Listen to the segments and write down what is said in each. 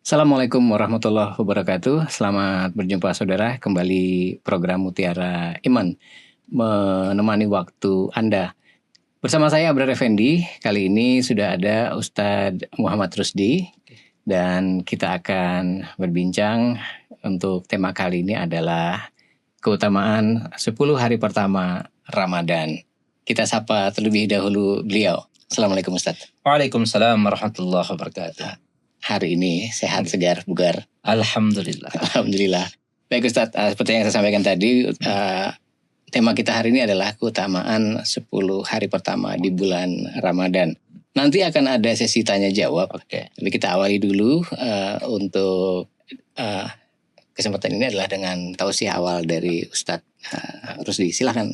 Assalamualaikum warahmatullahi wabarakatuh. Selamat berjumpa saudara, kembali program Mutiara Iman menemani waktu Anda. Bersama saya Abrar Effendi, kali ini sudah ada Ustadz Muhammad Rusdi dan kita akan berbincang untuk tema kali ini adalah keutamaan 10 hari pertama Ramadan. Kita sapa terlebih dahulu beliau. Assalamualaikum Ustadz. Waalaikumsalam warahmatullahi wabarakatuh. Hari ini sehat, segar, bugar. Alhamdulillah. Alhamdulillah. Baik Ustadz, seperti yang saya sampaikan tadi, tema kita hari ini adalah keutamaan 10 hari pertama di bulan Ramadan. Nanti akan ada sesi tanya jawab. Oke. Tapi kita awali dulu untuk kesempatan ini adalah dengan tausiah awal dari Ustadz Rusdi. Silakan.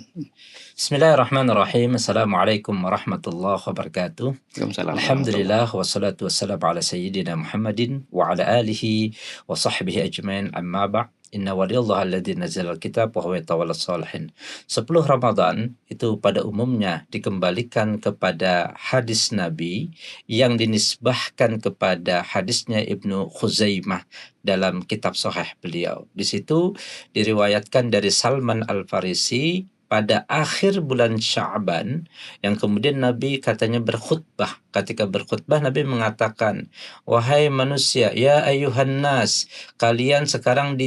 Bismillahirrahmanirrahim. Assalamualaikum warahmatullahi wabarakatuh. Waalaikumsalam. Alhamdulillah wassalatu wassalamu ala sayyidina Muhammadin wa ala alihi wa sahbihi ajmain, amma ba' inna waliyallah alladhi nazala al-kitab wa huwa yatawalla salihin. 10 Ramadan itu pada umumnya dikembalikan kepada hadis Nabi yang dinisbahkan kepada hadisnya Ibnu Khuzaimah dalam kitab Sahih beliau. Di situ diriwayatkan dari Salman Al-Farisi pada akhir bulan Sya'ban, yang kemudian Nabi katanya berkhutbah. Ketika berkhutbah Nabi mengatakan, wahai manusia, ya ayuhan nas, kalian sekarang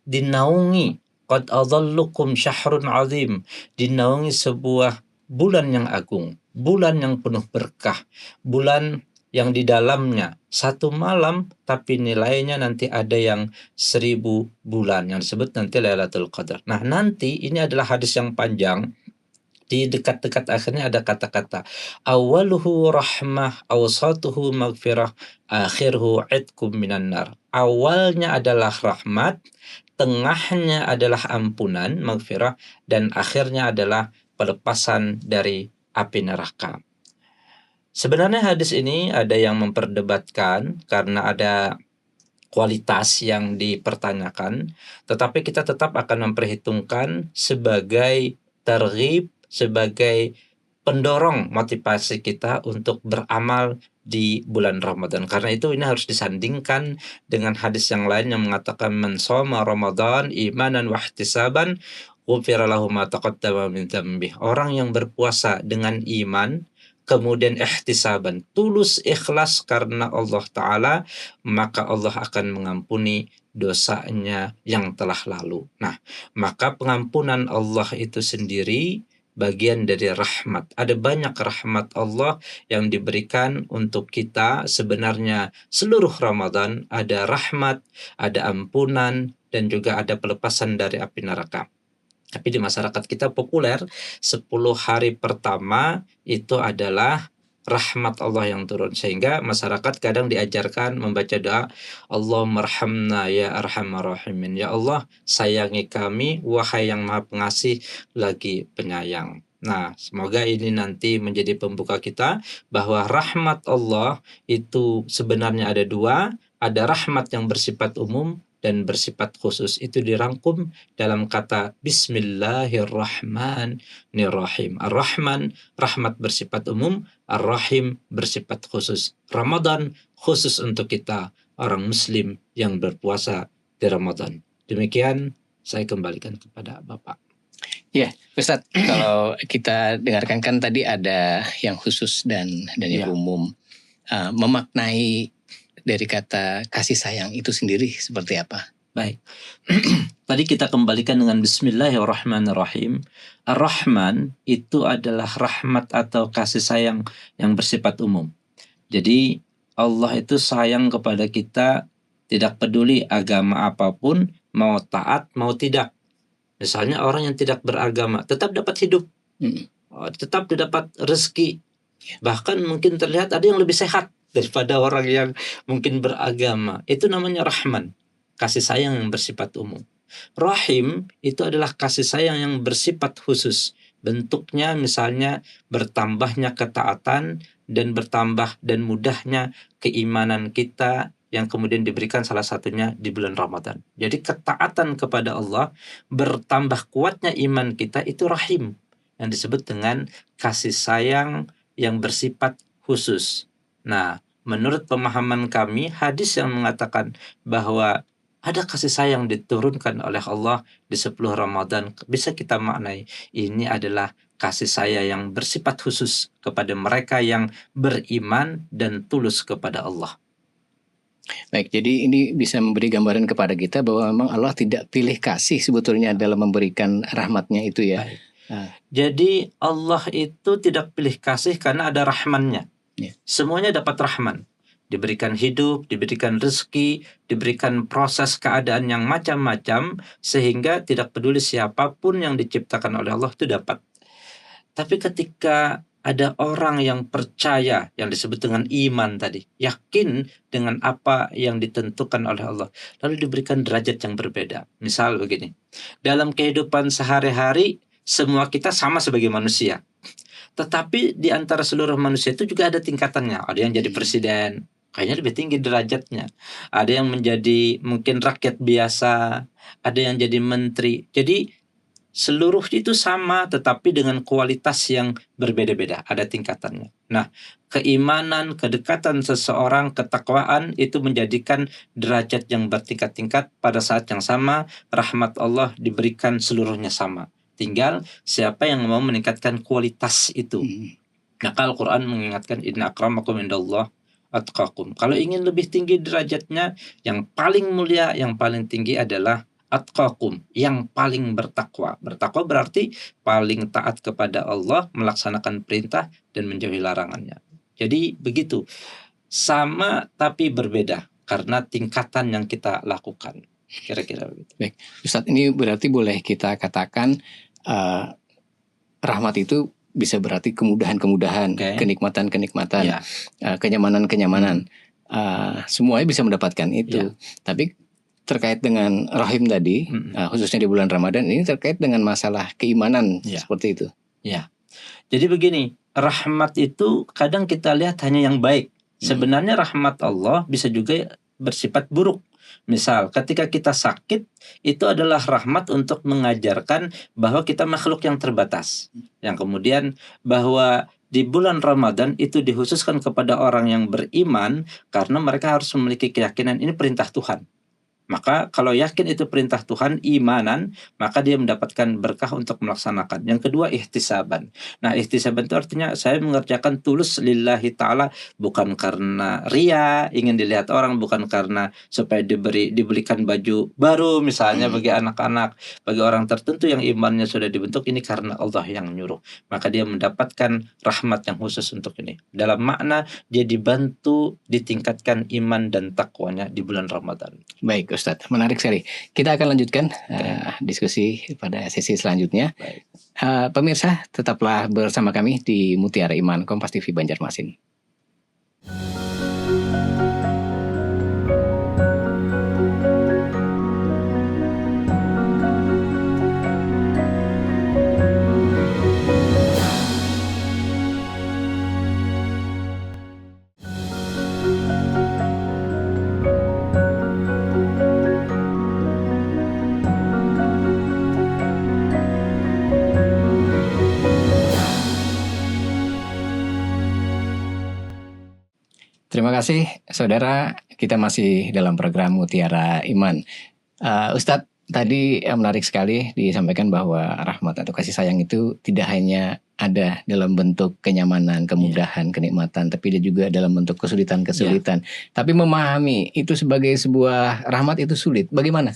dinaungi, qad adallukum syahrun azim, dinaungi sebuah bulan yang agung, bulan yang penuh berkah, bulan yang di dalamnya satu malam tapi nilainya nanti ada yang 1000 bulan, yang disebut nanti Lailatul Qadar. Nah, nanti ini adalah hadis yang panjang. Di dekat-dekat akhirnya ada kata-kata awaluhu rahmah, awsatuhu maghfirah, akhiruhu itqum minan nar. Awalnya adalah rahmat, tengahnya adalah ampunan, maghfirah, dan akhirnya adalah pelepasan dari api neraka. Sebenarnya hadis ini ada yang memperdebatkan karena ada kualitas yang dipertanyakan, tetapi kita tetap akan memperhitungkan sebagai targhib, sebagai pendorong motivasi kita untuk beramal di bulan Ramadan. Karena itu ini harus disandingkan dengan hadis yang lain yang mengatakan man shoma Ramadan imanan wa ihtisaban ghufira lahu ma taqaddama min dzambih. Orang yang berpuasa dengan iman kemudian ihtisaban, tulus ikhlas karena Allah Ta'ala, maka Allah akan mengampuni dosanya yang telah lalu. Nah, maka pengampunan Allah itu sendiri bagian dari rahmat. Ada banyak rahmat Allah yang diberikan untuk kita. Sebenarnya seluruh Ramadan ada rahmat, ada ampunan, dan juga ada pelepasan dari api neraka. Tapi di masyarakat kita populer 10 hari pertama itu adalah rahmat Allah yang turun, sehingga masyarakat kadang diajarkan membaca doa Allahumma arhamna ya arhamar rahimin, ya Allah sayangi kami wahai yang maha pengasih lagi penyayang. Nah, semoga ini nanti menjadi pembuka kita bahwa rahmat Allah itu sebenarnya ada dua, ada rahmat yang bersifat umum dan bersifat khusus. Itu dirangkum dalam kata Bismillahirrahmanirrahim. Ar-Rahman, rahmat bersifat umum, Ar-Rahim bersifat khusus. Ramadan khusus untuk kita, orang Muslim yang berpuasa di Ramadan. Demikian saya kembalikan kepada Bapak. Ya, Ustadz, kalau kita dengarkan kan tadi ada yang khusus dan yang umum. Memaknai dari kata kasih sayang itu sendiri seperti apa? Baik. Tadi kita kembalikan dengan Bismillahirrahmanirrahim. Ar-Rahman itu adalah rahmat atau kasih sayang yang bersifat umum. Jadi Allah itu sayang kepada kita tidak peduli agama apapun, mau taat mau tidak. Misalnya orang yang tidak beragama tetap dapat hidup, tetap dapat rezeki. Bahkan mungkin terlihat ada yang lebih sehat daripada orang yang mungkin beragama. Itu namanya Rahman, kasih sayang yang bersifat umum. Rahim itu adalah kasih sayang yang bersifat khusus. Bentuknya misalnya bertambahnya ketaatan dan bertambah dan mudahnya keimanan kita yang kemudian diberikan salah satunya di bulan Ramadan. Jadi ketaatan kepada Allah, bertambah kuatnya iman kita, itu rahim, yang disebut dengan kasih sayang yang bersifat khusus. Nah, menurut pemahaman kami, hadis yang mengatakan bahwa ada kasih sayang diturunkan oleh Allah di 10 Ramadan, bisa kita maknai ini adalah kasih sayang yang bersifat khusus kepada mereka yang beriman dan tulus kepada Allah. Baik, jadi ini bisa memberi gambaran kepada kita bahwa memang Allah tidak pilih kasih sebetulnya dalam memberikan rahmatnya itu ya. Baik. Jadi Allah itu tidak pilih kasih karena ada rahmannya. Ya. Semuanya dapat rahman. Diberikan hidup, diberikan rezeki, diberikan proses keadaan yang macam-macam, sehingga tidak peduli siapapun yang diciptakan oleh Allah itu dapat. Tapi ketika ada orang yang percaya, yang disebut dengan iman tadi, yakin dengan apa yang ditentukan oleh Allah, lalu diberikan derajat yang berbeda. Misal begini, dalam kehidupan sehari-hari, semua kita sama sebagai manusia. Tetapi di antara seluruh manusia itu juga ada tingkatannya. Ada yang jadi presiden, kayaknya lebih tinggi derajatnya. Ada yang menjadi mungkin rakyat biasa, ada yang jadi menteri. Jadi seluruh itu sama, tetapi dengan kualitas yang berbeda-beda, ada tingkatannya. Nah, keimanan, kedekatan seseorang, ketakwaan itu menjadikan derajat yang bertingkat-tingkat pada saat yang sama, rahmat Allah diberikan seluruhnya sama. Tinggal siapa yang mau meningkatkan kualitas itu. Maka Al-Quran mengingatkan, inna akramakum indallah atqakum. Kalau ingin lebih tinggi derajatnya, yang paling mulia, yang paling tinggi adalah atqakum, yang paling bertakwa. Bertakwa berarti paling taat kepada Allah, melaksanakan perintah dan menjauhi larangannya. Jadi begitu, sama tapi berbeda karena tingkatan yang kita lakukan. Kira-kira begitu. Baik, Ustadz, ini berarti boleh kita katakan rahmat itu bisa berarti kemudahan-kemudahan, kenikmatan-kenikmatan, kenyamanan-kenyamanan. Semuanya bisa mendapatkan itu. Tapi terkait dengan rahim tadi, khususnya di bulan Ramadan ini terkait dengan masalah keimanan seperti itu. Ya. Jadi begini, rahmat itu kadang kita lihat hanya yang baik. Sebenarnya rahmat Allah bisa juga bersifat buruk. Misal, ketika kita sakit, itu adalah rahmat untuk mengajarkan bahwa kita makhluk yang terbatas. Yang kemudian bahwa di bulan Ramadan itu dikhususkan kepada orang yang beriman karena mereka harus memiliki keyakinan ini perintah Tuhan. Maka kalau yakin itu perintah Tuhan, imanan, maka dia mendapatkan berkah untuk melaksanakan. Yang kedua, ihtisaban. Nah, ihtisaban itu artinya saya mengerjakan tulus lillahi ta'ala, bukan karena ria, ingin dilihat orang, bukan karena supaya dibelikan baju baru, misalnya bagi anak-anak, bagi orang tertentu yang imannya sudah dibentuk, ini karena Allah yang nyuruh. Maka dia mendapatkan rahmat yang khusus untuk ini. Dalam makna, dia dibantu, ditingkatkan iman dan takwanya di bulan Ramadan. Baik, Ustadz, menarik sekali. Kita akan lanjutkan diskusi pada sesi selanjutnya. Pemirsa, tetaplah bersama kami di Mutiara Iman Kompas TV Banjarmasin. Terima kasih, saudara. Kita masih dalam program Mutiara Iman. Ustadz, tadi menarik sekali disampaikan bahwa rahmat atau kasih sayang itu tidak hanya ada dalam bentuk kenyamanan, kemudahan, kenikmatan, tapi dia juga dalam bentuk kesulitan-kesulitan. Tapi memahami itu sebagai sebuah rahmat itu sulit. Bagaimana?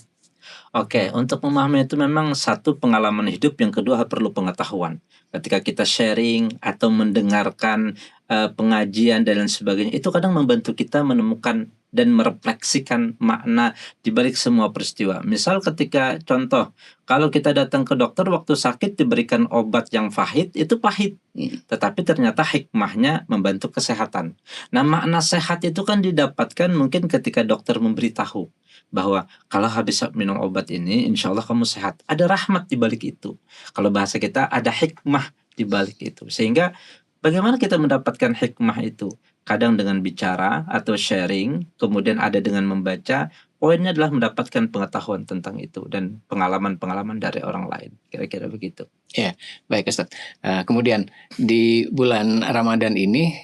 Oke, untuk memahami itu memang satu pengalaman hidup, yang kedua perlu pengetahuan. Ketika kita sharing atau mendengarkan pengajian dan lain sebagainya, itu kadang membantu kita menemukan dan merefleksikan makna di balik semua peristiwa. Misal ketika contoh, kalau kita datang ke dokter waktu sakit diberikan obat yang pahit, itu pahit. Tetapi ternyata hikmahnya membantu kesehatan. Nah, makna sehat itu kan didapatkan mungkin ketika dokter memberitahu bahwa kalau habis minum obat ini, insya Allah kamu sehat. Ada rahmat di balik itu. Kalau bahasa kita ada hikmah di balik itu. Sehingga bagaimana kita mendapatkan hikmah itu? kadang dengan bicara atau sharing, kemudian ada dengan membaca. Poinnya adalah mendapatkan pengetahuan tentang itu dan pengalaman-pengalaman dari orang lain. Kira-kira begitu. Baik Ustaz. Kemudian di bulan Ramadan ini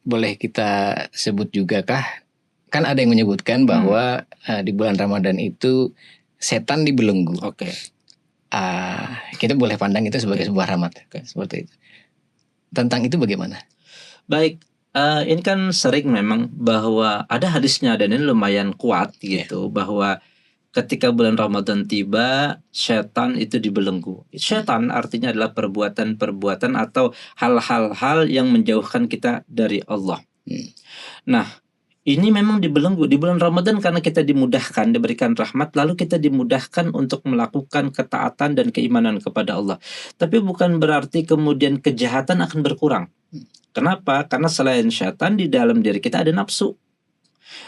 boleh kita sebut juga kah? Kan ada yang menyebutkan bahwa di bulan Ramadan itu setan dibelenggu. Oke. Kita boleh pandang itu sebagai sebuah rahmat. Seperti itu. Tentang itu bagaimana? Baik, ini kan sering memang bahwa ada hadisnya dan ini lumayan kuat gitu, bahwa ketika bulan Ramadan tiba, setan itu dibelenggu. Setan artinya adalah perbuatan-perbuatan atau hal-hal yang menjauhkan kita dari Allah. Nah, ini memang dibelenggu di bulan Ramadan karena kita dimudahkan, diberikan rahmat, lalu kita dimudahkan untuk melakukan ketaatan dan keimanan kepada Allah. Tapi bukan berarti kemudian kejahatan akan berkurang. Kenapa? Karena selain syaitan di dalam diri kita ada nafsu.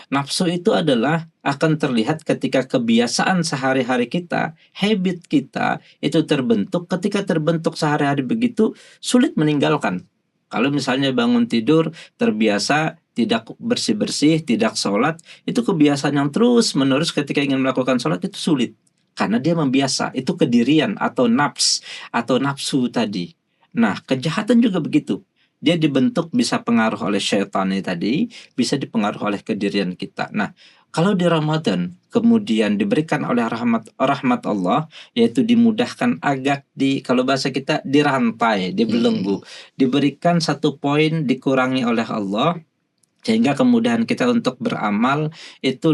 Nafsu itu adalah akan terlihat ketika kebiasaan sehari-hari kita, habit kita itu terbentuk. Ketika terbentuk sehari-hari begitu, sulit meninggalkan. Kalau misalnya bangun tidur terbiasa tidak bersih-bersih, tidak sholat, itu kebiasaan yang terus-menerus ketika ingin melakukan sholat itu sulit. Karena dia membiasa, itu kedirian atau nafsu tadi. Nah, kejahatan juga begitu. Dia dibentuk bisa pengaruh oleh syaitan ini tadi, bisa dipengaruhi oleh kedirian kita. Nah, kalau di Ramadan kemudian diberikan oleh rahmat Allah, yaitu dimudahkan agak kalau bahasa kita dirantai, dibelenggu, diberikan satu poin dikurangi oleh Allah, sehingga kemudahan kita untuk beramal itu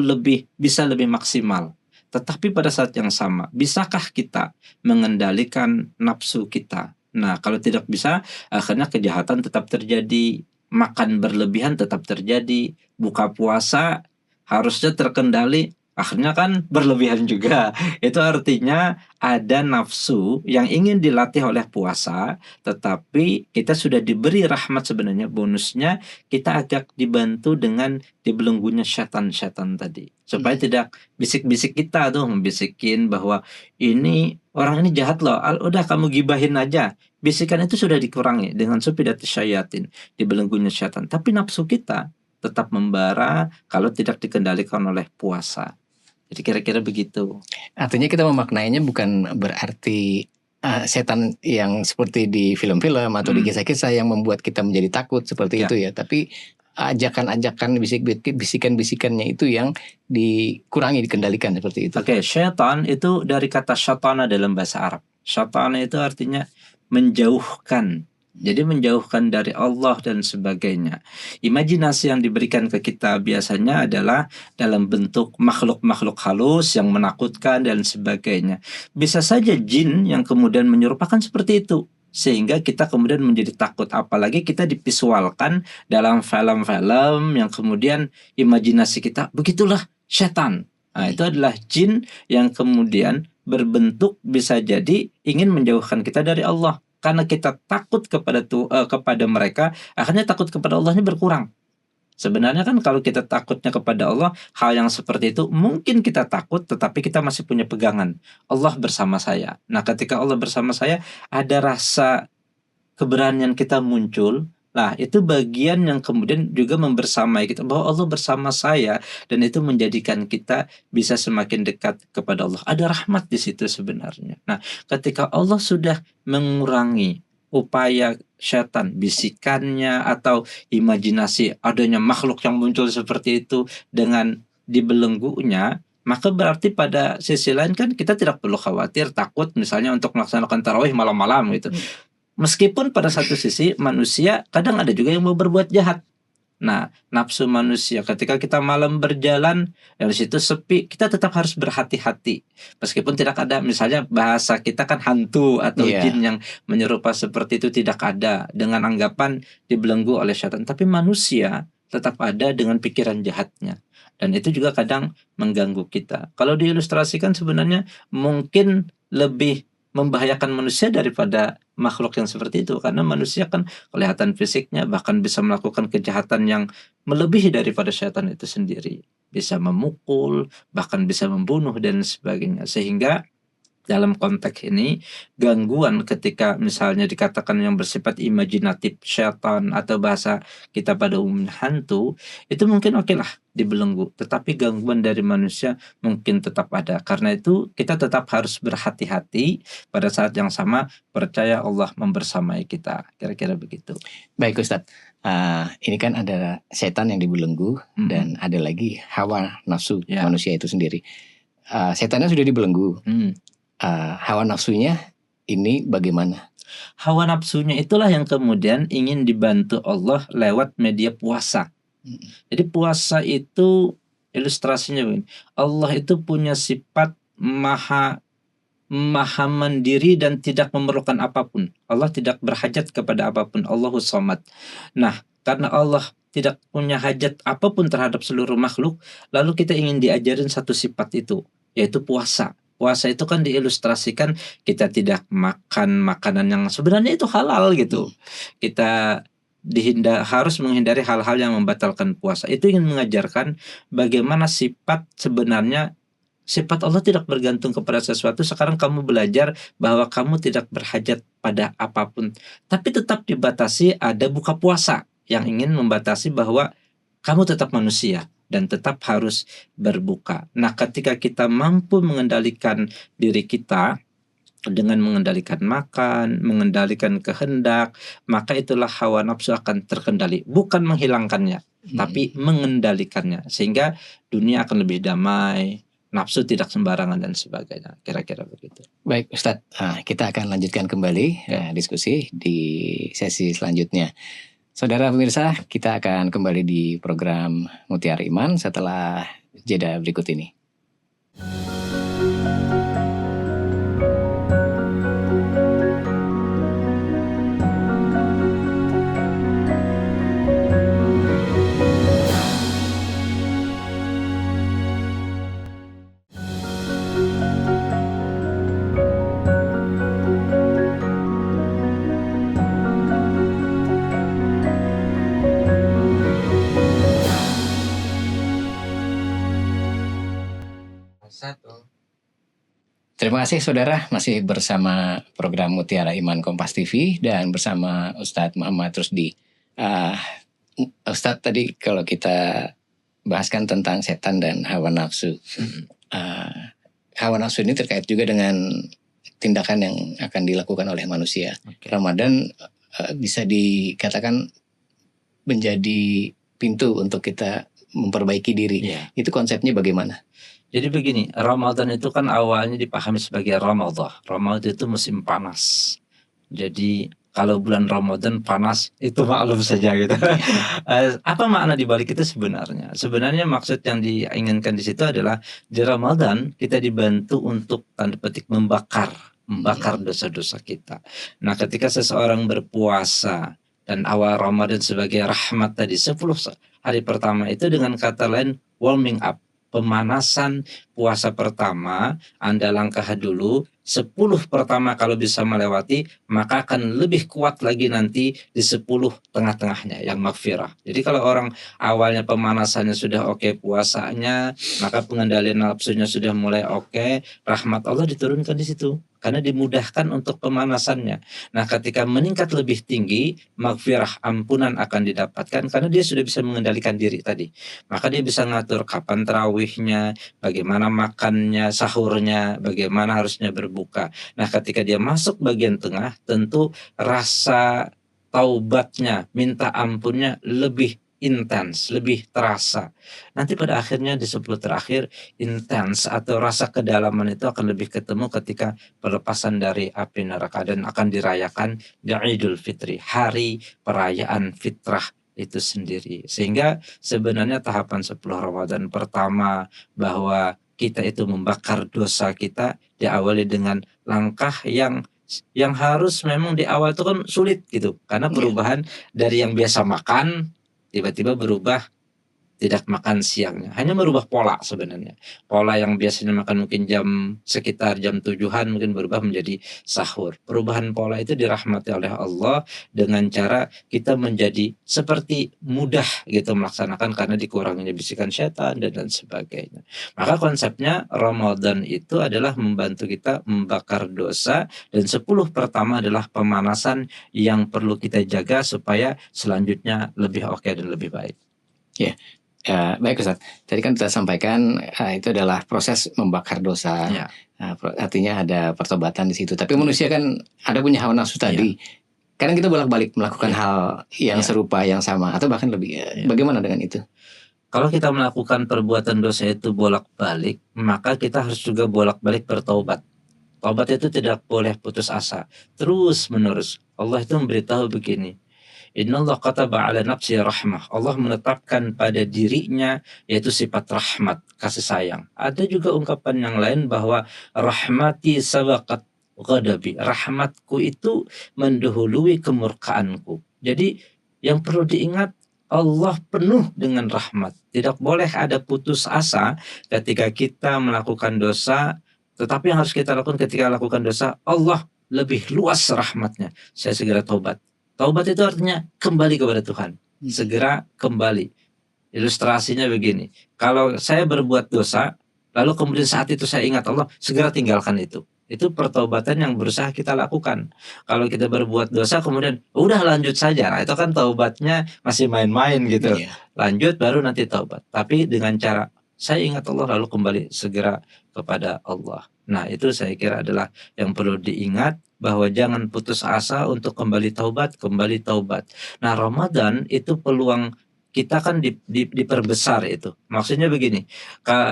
bisa lebih maksimal. Tetapi pada saat yang sama, bisakah kita mengendalikan nafsu kita? Nah, kalau tidak bisa, akhirnya kejahatan tetap terjadi, makan berlebihan tetap terjadi, buka puasa harusnya terkendali, akhirnya kan berlebihan juga. Itu artinya ada nafsu yang ingin dilatih oleh puasa, tetapi kita sudah diberi rahmat sebenarnya, bonusnya kita agak dibantu dengan dibelenggunya syaitan-syaitan tadi. Supaya tidak bisik-bisik kita tuh, membisikin bahwa orang ini jahat loh, udah kamu gibahin aja. Bisikan itu sudah dikurangi dengan supidati syayatin, dibelenggunya syaitan. Tapi nafsu kita tetap membara kalau tidak dikendalikan oleh puasa. Jadi kira-kira begitu. Artinya kita memaknainya bukan berarti setan yang seperti di film-film atau di kisah-kisah yang membuat kita menjadi takut seperti itu ya. Tapi ajakan-ajakan, bisikan-bisikannya itu yang dikurangi, dikendalikan seperti itu. Oke, syaitan itu dari kata syaitana dalam bahasa Arab. Syaitana itu artinya menjauhkan. Jadi menjauhkan dari Allah dan sebagainya. Imajinasi yang diberikan ke kita biasanya adalah dalam bentuk makhluk-makhluk halus yang menakutkan dan sebagainya. Bisa saja jin yang kemudian menyerupakan seperti itu, sehingga kita kemudian menjadi takut. Apalagi kita divisualkan dalam film-film yang kemudian imajinasi kita, begitulah setan. Nah, itu adalah jin yang kemudian berbentuk bisa jadi ingin menjauhkan kita dari Allah. Karena kita takut kepada mereka, akhirnya takut kepada Allahnya berkurang. Sebenarnya kan kalau kita takutnya kepada Allah, hal yang seperti itu mungkin kita takut, tetapi kita masih punya pegangan. Allah bersama saya. Nah, ketika Allah bersama saya, ada rasa keberanian kita muncul. Nah, itu bagian yang kemudian juga membersamai kita, bahwa Allah bersama saya, dan itu menjadikan kita bisa semakin dekat kepada Allah. Ada rahmat di situ sebenarnya. Nah, ketika Allah sudah mengurangi upaya syaitan, bisikannya atau imajinasi adanya makhluk yang muncul seperti itu dengan dibelenggunya, maka berarti pada sisi lain kan kita tidak perlu khawatir, takut misalnya untuk melaksanakan tarawih malam-malam gitu. Meskipun pada satu sisi manusia kadang ada juga yang mau berbuat jahat. Nah, nafsu manusia ketika kita malam berjalan, dari situ sepi, kita tetap harus berhati-hati. Meskipun tidak ada, misalnya bahasa kita kan hantu atau jin yang menyerupai seperti itu tidak ada, dengan anggapan dibelenggu oleh syaitan. Tapi manusia tetap ada dengan pikiran jahatnya. Dan itu juga kadang mengganggu kita. Kalau diilustrasikan sebenarnya mungkin lebih membahayakan manusia daripada makhluk yang seperti itu, karena manusia kan kelihatan fisiknya bahkan bisa melakukan kejahatan yang melebihi daripada syaitan itu sendiri, bisa memukul, bahkan bisa membunuh dan sebagainya. Sehingga dalam konteks ini, gangguan ketika misalnya dikatakan yang bersifat imajinatif, syaitan, atau bahasa kita pada umumnya hantu, itu mungkin oke lah dibelenggu. Tetapi gangguan dari manusia mungkin tetap ada. Karena itu kita tetap harus berhati-hati, pada saat yang sama percaya Allah membersamai kita. Kira-kira begitu. Baik Ustadz, ini kan ada setan yang dibelenggu dan ada lagi hawa nafsu Ya. manusia itu sendiri. Setannya sudah dibelenggu, hawa nafsunya ini bagaimana? Hawa nafsunya itulah yang kemudian ingin dibantu Allah lewat media puasa. Jadi puasa itu ilustrasinya begini. Allah itu punya sifat maha mandiri dan tidak memerlukan apapun. Allah tidak berhajat kepada apapun. Allahus Samad. Nah, karena Allah tidak punya hajat apapun terhadap seluruh makhluk, lalu kita ingin diajarin satu sifat itu, yaitu puasa. Puasa itu kan diilustrasikan kita tidak makan makanan yang sebenarnya itu halal gitu. Kita harus menghindari hal-hal yang membatalkan puasa. Itu ingin mengajarkan bagaimana sebenarnya sifat Allah tidak bergantung kepada sesuatu. Sekarang kamu belajar bahwa kamu tidak berhajat pada apapun. Tapi tetap dibatasi, ada buka puasa yang ingin membatasi bahwa kamu tetap manusia dan tetap harus berbuka. Nah, ketika kita mampu mengendalikan diri kita dengan mengendalikan makan, mengendalikan kehendak, maka itulah hawa nafsu akan terkendali. Bukan menghilangkannya, tapi mengendalikannya. Sehingga dunia akan lebih damai, nafsu tidak sembarangan dan sebagainya. Kira-kira begitu. Baik Ustadz, kita akan lanjutkan kembali diskusi di sesi selanjutnya. Saudara pemirsa, kita akan kembali di program Mutiara Iman setelah jeda berikut ini. Terima kasih saudara, masih bersama program Mutiara Iman Kompas TV dan bersama Ustadz Muhammad Rusdi. Ustadz, tadi kalau kita bahaskan tentang setan dan hawa nafsu. Hawa nafsu ini terkait juga dengan tindakan yang akan dilakukan oleh manusia. Ramadan bisa dikatakan menjadi pintu untuk kita memperbaiki diri. Itu konsepnya bagaimana? Jadi begini, Ramadan itu kan awalnya dipahami sebagai Ramadan. Ramadan itu musim panas. Jadi kalau bulan Ramadan panas, itu maklum saja gitu. Apa makna di balik itu sebenarnya? Sebenarnya maksud yang diinginkan di situ adalah di Ramadan kita dibantu untuk tanda petik membakar dosa-dosa kita. Nah, ketika seseorang berpuasa dan awal Ramadan sebagai rahmat tadi 10 hari pertama itu dengan kata lain warming up. Pemanasan puasa pertama, Anda langkah dulu, 10 pertama kalau bisa melewati, maka akan lebih kuat lagi nanti di 10 tengah-tengahnya yang maghfirah. Jadi kalau orang awalnya pemanasannya sudah oke, puasanya, maka pengendalian nafsunya sudah mulai oke, rahmat Allah diturunkan di situ. Karena dimudahkan untuk pemanasannya. Nah, ketika meningkat lebih tinggi, maghfirah, ampunan akan didapatkan karena dia sudah bisa mengendalikan diri tadi. Maka dia bisa ngatur kapan tarawihnya, bagaimana makannya, sahurnya, bagaimana harusnya berbuka. Nah, ketika dia masuk bagian tengah, tentu rasa taubatnya, minta ampunnya lebih intens, lebih terasa. Nanti pada akhirnya di 10 terakhir, intens atau rasa kedalaman itu akan lebih ketemu ketika pelepasan dari api neraka dan akan dirayakan di Idul Fitri, hari perayaan fitrah itu sendiri. Sehingga sebenarnya tahapan 10 Ramadan pertama bahwa kita itu membakar dosa kita diawali dengan langkah yang harus memang di awal itu kan sulit gitu. Karena perubahan dari yang biasa makan tiba-tiba berubah tidak makan siangnya, hanya merubah pola sebenarnya. Pola yang biasanya makan mungkin sekitar jam 7-an mungkin berubah menjadi sahur. Perubahan pola itu dirahmati oleh Allah dengan cara kita menjadi seperti mudah gitu melaksanakan karena dikuranginya bisikan setan dan lain sebagainya. Maka konsepnya Ramadan itu adalah membantu kita membakar dosa, dan 10 pertama adalah pemanasan yang perlu kita jaga supaya selanjutnya lebih oke dan lebih baik. Baik Ustaz, tadi kan kita sampaikan itu adalah proses membakar dosa. Ya. Artinya ada pertobatan di situ. Tapi manusia kan ada punya hawa nafsu tadi. Kadang kita bolak-balik melakukan hal yang serupa, yang sama, atau bahkan lebih. Bagaimana dengan itu? Kalau kita melakukan perbuatan dosa itu bolak-balik, maka kita harus juga bolak-balik bertaubat. Taubat itu tidak boleh putus asa, terus menerus. Allah itu memberitahu begini, Innallaha kataba ala nafsi rahmah. Allah menetapkan pada dirinya yaitu sifat rahmat, kasih sayang. Ada juga ungkapan yang lain bahwa rahmati sabaqat ghadabi. Rahmatku itu mendahului kemurkaanku. Jadi yang perlu diingat, Allah penuh dengan rahmat. Tidak boleh ada putus asa ketika kita melakukan dosa. Tetapi yang harus kita lakukan ketika melakukan dosa, Allah lebih luas rahmatnya. Saya segera taubat. Taubat itu artinya kembali kepada Tuhan. Segera kembali. Ilustrasinya begini. Kalau saya berbuat dosa, lalu kemudian saat itu saya ingat Allah, segera tinggalkan itu. Itu pertaubatan yang berusaha kita lakukan. Kalau kita berbuat dosa kemudian udah lanjut saja. Nah, itu kan taubatnya masih main-main gitu. Lanjut baru nanti taubat. Tapi dengan cara saya ingat Allah lalu kembali segera kepada Allah. Nah, itu saya kira adalah yang perlu diingat, bahwa jangan putus asa untuk kembali taubat. Nah, Ramadan itu peluang kita kan diperbesar itu. Maksudnya begini,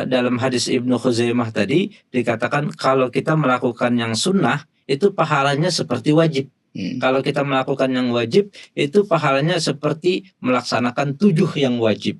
dalam hadis Ibnu Khuzaimah tadi dikatakan kalau kita melakukan yang sunnah itu pahalanya seperti wajib. Kalau kita melakukan yang wajib itu pahalanya seperti melaksanakan 7 yang wajib.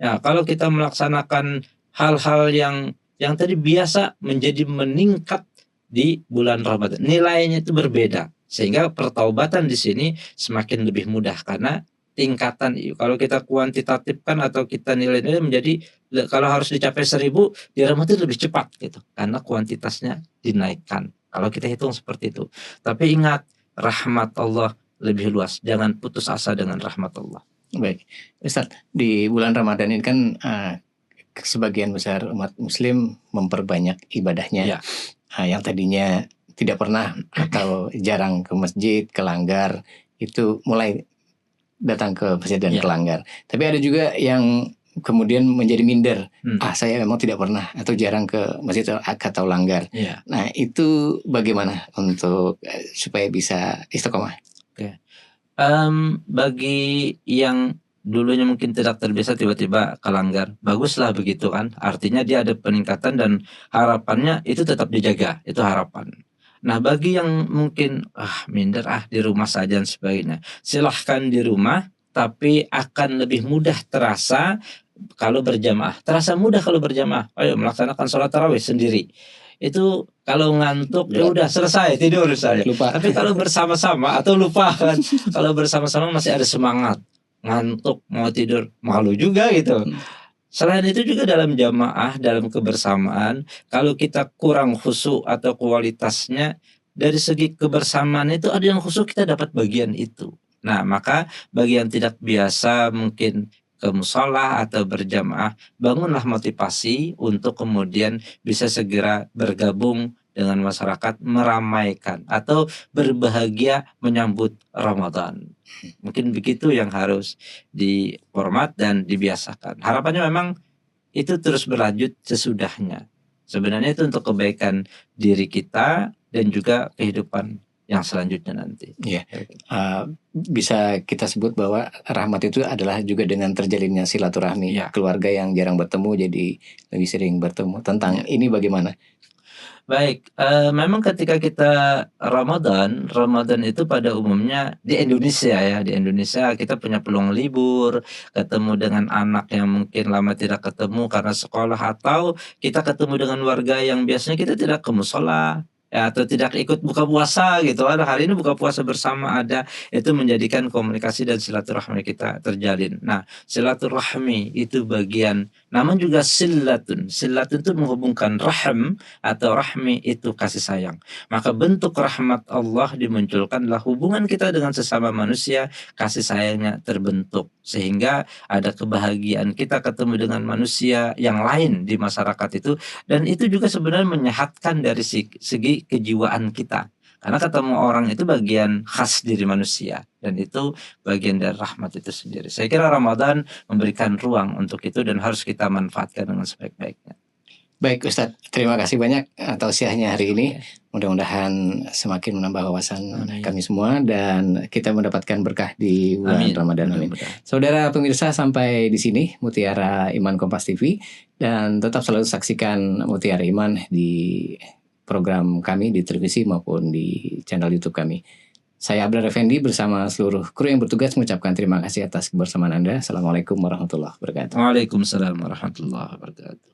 Nah, kalau kita melaksanakan hal-hal yang tadi biasa menjadi meningkat di bulan Ramadan. Nilainya itu berbeda. Sehingga pertaubatan di sini semakin lebih mudah karena tingkatan, kalau kita kuantitatifkan atau kita nilai-nilai menjadi, kalau harus dicapai 1000 di Ramadan lebih cepat gitu. Karena kuantitasnya dinaikkan. Kalau kita hitung seperti itu. Tapi ingat, rahmat Allah lebih luas. Jangan putus asa dengan rahmat Allah. Baik, Ustaz, di bulan Ramadan ini kan sebagian besar umat Muslim memperbanyak ibadahnya. Yang tadinya tidak pernah atau jarang ke masjid, ke langgar, itu mulai datang ke masjid dan ke langgar. Tapi ada juga yang kemudian menjadi minder. Saya memang tidak pernah atau jarang ke masjid atau langgar. Nah, itu bagaimana untuk supaya bisa istiqomah? Bagi yang dulunya mungkin tidak terbiasa tiba-tiba ke langgar, baguslah begitu kan. Artinya dia ada peningkatan dan harapannya itu tetap dijaga, itu harapan. Nah, bagi yang mungkin minder di rumah saja dan sebagainya, silahkan di rumah, tapi akan lebih mudah terasa kalau berjamaah. Terasa mudah kalau berjamaah. Ayo melaksanakan sholat tarawih sendiri. Itu kalau ngantuk ya udah selesai, tidur saja. Tapi kalau bersama-sama atau lupa kan, kalau bersama-sama masih ada semangat. Ngantuk mau tidur malu juga gitu. Selain itu juga dalam jamaah, dalam kebersamaan, kalau kita kurang khusyuk atau kualitasnya dari segi kebersamaan itu ada yang khusyuk kita dapat bagian itu. Nah, maka bagi yang tidak biasa mungkin ke mushola atau berjamaah, bangunlah motivasi untuk kemudian bisa segera bergabung dengan masyarakat, meramaikan atau berbahagia menyambut Ramadan. Mungkin begitu yang harus dihormat dan dibiasakan. Harapannya memang itu terus berlanjut sesudahnya. Sebenarnya itu untuk kebaikan diri kita dan juga kehidupan yang selanjutnya nanti. Bisa kita sebut bahwa rahmat itu adalah juga dengan terjalinnya silaturahmi. Keluarga yang jarang bertemu jadi lebih sering bertemu. Tentang ini bagaimana? Baik, memang ketika kita Ramadan itu pada umumnya di Indonesia kita punya peluang libur, ketemu dengan anak yang mungkin lama tidak ketemu karena sekolah, atau kita ketemu dengan warga yang biasanya kita tidak ke mushola, atau tidak ikut buka puasa gitu, ada hari ini buka puasa bersama ada, itu menjadikan komunikasi dan silaturahmi kita terjalin. Nah, silaturahmi itu bagian, namun juga silatun. Silatun itu menghubungkan rahim atau rahmi itu kasih sayang. Maka bentuk rahmat Allah dimunculkanlah hubungan kita dengan sesama manusia, kasih sayangnya terbentuk sehingga ada kebahagiaan kita ketemu dengan manusia yang lain di masyarakat itu, dan itu juga sebenarnya menyehatkan dari segi kejiwaan kita. Karena ketemu orang itu bagian khas diri manusia dan itu bagian dari rahmat itu sendiri. Saya kira Ramadan memberikan ruang untuk itu dan harus kita manfaatkan dengan sebaik-baiknya. Baik Ustadz, terima kasih banyak tausiahnya hari ini. Oke. Mudah-mudahan semakin menambah wawasan Amin. kami semua dan kita mendapatkan berkah di bulan Amin. Ramadan. Amin. Mudah-mudahan. Saudara pemirsa, sampai di sini Mutiara Iman Kompas TV, dan tetap selalu saksikan Mutiara Iman di program kami di televisi maupun di channel YouTube kami. Saya Abdul Effendi bersama seluruh kru yang bertugas mengucapkan terima kasih atas kebersamaan Anda. Assalamualaikum warahmatullahi wabarakatuh. Waalaikumsalam warahmatullahi wabarakatuh.